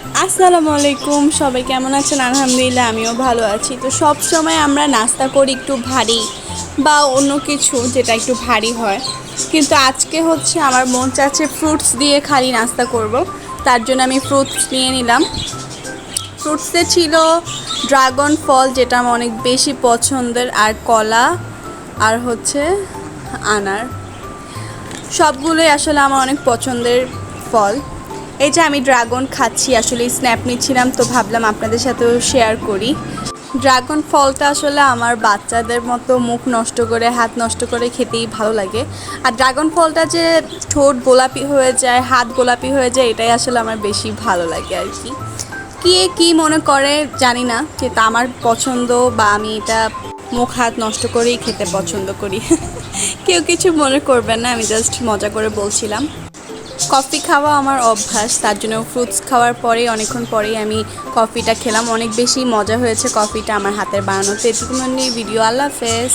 আসসালামু আলাইকুম, সবাই কেমন আছেন? আলহামদুলিল্লাহ আমিও ভালো আছি। তো সব সময় আমরা নাস্তা করি একটু ভারী বা অন্য কিছু যেটা একটু ভারী হয়, কিন্তু আজকে হচ্ছে আমার মন চাচ্ছে ফ্রুটস দিয়ে খালি নাস্তা করব। তার জন্য আমি ফ্রুটস নিয়ে নিলাম। ফ্রুটসে ছিল ড্রাগন ফল, যেটা আমার অনেক বেশি পছন্দের, আর কলা, আর হচ্ছে আনার। সবগুলোই আসলে আমার অনেক পছন্দের ফল। এই যে আমি ড্রাগন খাচ্ছি, আসলে স্ন্যাপ নিচ্ছিলাম, তো ভাবলাম আপনাদের সাথেও শেয়ার করি। ড্রাগন ফলটা আসলে আমার বাচ্চাদের মতো মুখ নষ্ট করে, হাত নষ্ট করে খেতেই ভালো লাগে। আর ড্রাগন ফলটা যে ঠোঁট গোলাপি হয়ে যায়, হাত গোলাপি হয়ে যায়, এটাই আসলে আমার বেশি ভালো লাগে আর কি। কে কী মনে করে জানি না, যেটা আমার পছন্দ, বা আমি এটা মুখ হাত নষ্ট করেই খেতে পছন্দ করি। কেউ কিছু মনে করবেন না, আমি জাস্ট মজা করে বলছিলাম। কফি খাওয়া আমার অভ্যাস, তার জন্য ফ্রুটস খাওয়ার পরেই অনেকক্ষণ পরেই আমি কফিটা খেলাম। অনেক বেশি মজা হয়েছে কফিটা আমার হাতের বানানো। তো এটুকু ভিডিও। আল্লাহ হাফেজ।